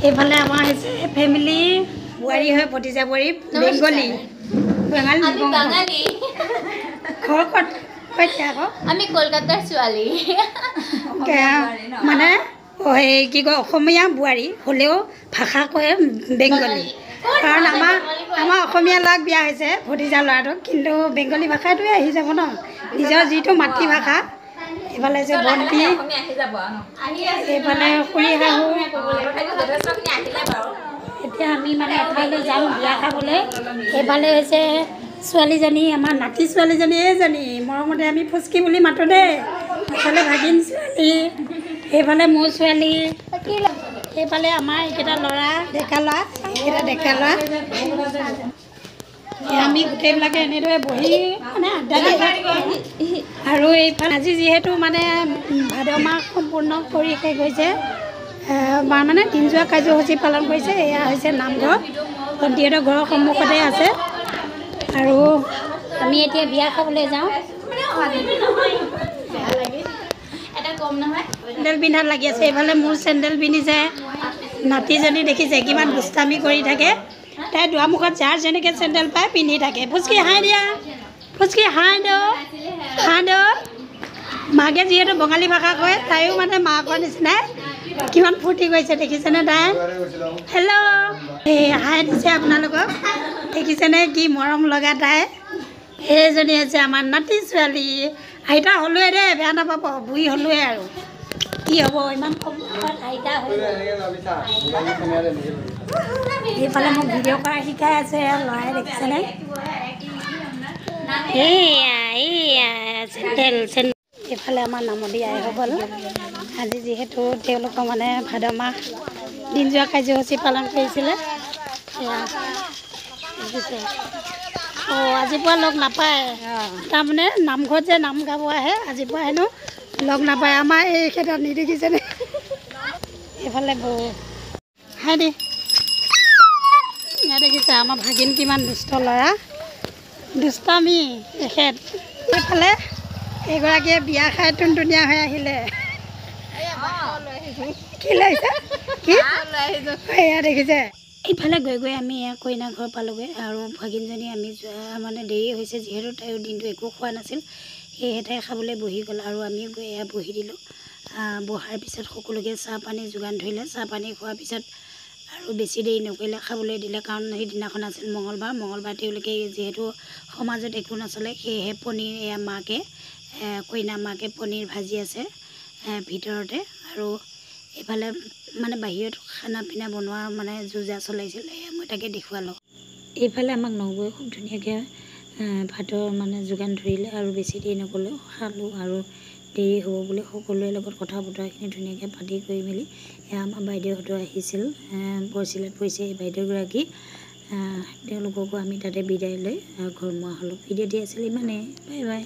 এইফালে আমাৰ হৈছে ফেমিলি বোৱাৰী হয় ভতিজা বোৱাৰী বেংগলী বাঙালী ঘৰ ক'ত কৈছে আকৌ আমি কলকাতাৰ ছোৱালী মানে এই কি কয় অসমীয়া বোৱাৰী হ'লেও ভাষা কয় বেংগলী কাৰণ আমাৰ অসমীয়া ল'ৰাক বিয়া হৈছে ভতিজা ল'ৰাটোক কিন্তু বেংগলী ভাষাটোৱে আহি যাব ন নিজৰ যিটো মাতৃভাষা এইফালে যে ভণ্টি এইফালে খুৰী শাহু এতিয়া আমি মানে এঠাইলৈ যাম বিয়া খাবলৈ এইফালে হৈছে ছোৱালীজনী আমাৰ নাতি ছোৱালীজনী এইজনী মৰমতে আমি ফুচকি বুলি মাতোঁ দেই এইফালে ভাগিন ছোৱালী এইফালে মোৰ ছোৱালী এইফালে আমাৰ এইকেইটা ল'ৰা ডেকা ল'ৰা আমি গোটেইবিলাকে এনেদৰে বহি মানে আড্ডা দি আৰু এইফালে আজি যিহেতু মানে ভাদ মাহ সম্পূৰ্ণ কৰি শেষ হৈছে মানে দিনযোৰা কাৰ্যসূচী পালন কৰিছে এয়া হৈছে নামঘৰ ভণ্টিহঁতৰ ঘৰৰ সন্মুখতে আছে আৰু আমি এতিয়া বিয়া খাবলৈ যাওঁ চেণ্ডেল পিন্ধাত লাগি আছে এইফালে মোৰ চেণ্ডেল পিন্ধিছে নাতিজনী দেখিছে কিমান দুষ্টামি কৰি থাকে তাই দুৱাৰমুখত যাৰ যেনেকৈ চেণ্ডেল পায় পিন্ধি থাকে ফুচকি হাই দিয়া ফুচকি হাই মাকে যিহেতু বঙালী ভাষা কয় তাইও মানে মাকৰ নিচিনাই কিমান ফূৰ্তি কৰিছে দেখিছেনে তাই হেল্ল' এই হাই দিছে আপোনালোকক দেখিছেনে কি মৰম লগা তাই সেইজনী হৈছে আমাৰ নাতি ছোৱালী আইতা হ'লোৱে দেই বেয়া নাপাব বুঢ়ী হ'লোৱে আৰু কি হ'ব ইমান কম আইতা এইফালে মোক ভিডিঅ' কৰা শিকাই আছে ল'ৰাই দেখিছেনে চেণ্ডেল এইফালে আমাৰ নামতি আইসকল আজি যিহেতু তেওঁলোকৰ মানে ভাদ মাহ দিনযোৰা কাৰ্যসূচী পালন কৰিছিলে দেখিছে আজিৰ পৰা লগ নাপায় তাৰমানে নামঘৰত যে নাম গাব আহে আজিৰ পৰা হেনো লগ নাপায় আমাৰ এই ক্ষেত্ৰত নিদেখিছেনে এইফালে বৌ হাই দে ইয়াত দেখিছে আমাৰ ভাগিন কিমান দুষ্ট ল'ৰা দুষ্টামি এখেত এইফালে এইগৰাকীয়ে বিয়া খাই টুনটুনীয়া হৈ আহিলে কি লাগিছে কি এয়া দেখিছে এইফালে গৈ গৈ আমি কইনা ঘৰ পালোগৈ আৰু ভাগিনজনী আমি যোৱা মানে দেৰি হৈছে যিহেতু তাইও দিনটো একো খোৱা নাছিল সেয়েহে তাই খাবলৈ বহি গ'ল আৰু আমি গৈ এয়া বহি দিলোঁ বহাৰ পিছত সকলোকে চাহ পানী যোগান ধৰিলে চাহ পানী খোৱাৰ পিছত আৰু বেছি দেৰি নকৰিলে খাবলৈ দিলে কাৰণ সেইদিনাখন আছিল মঙলবাৰ তেওঁলোকে যিহেতু সমাজত একো নচলে সেয়েহে পনীৰ এয়া মাকে কইনা মাকে পনীৰ ভাজি আছে ভিতৰতে আৰু এইফালে মানে বাহিৰত খানা পিনা বনোৱা মানে যোজা চলাইছিল মই তাকে দেখুৱালোঁ এইফালে আমাক নবৌৱে খুব ধুনীয়াকৈ ভাতৰ মানে যোগান ধৰিলে আৰু বেছি দেৰি নকৰিলেও খালোঁ আৰু দেৰি হ'ব বুলি সকলোৰে লগত কথা বতৰাখিনি ধুনীয়াকৈ পাতি কৰি মেলি আমাৰ বাইদেউহঁতো আহিছিল বৰচিলাত পৰিছে এই বাইদেউগৰাকী তেওঁলোককো আমি তাতে বিদায় লৈ ঘৰমুৱা হ'লোঁ ভিডিঅ'টি আছিল ইমানেই বাই বাই।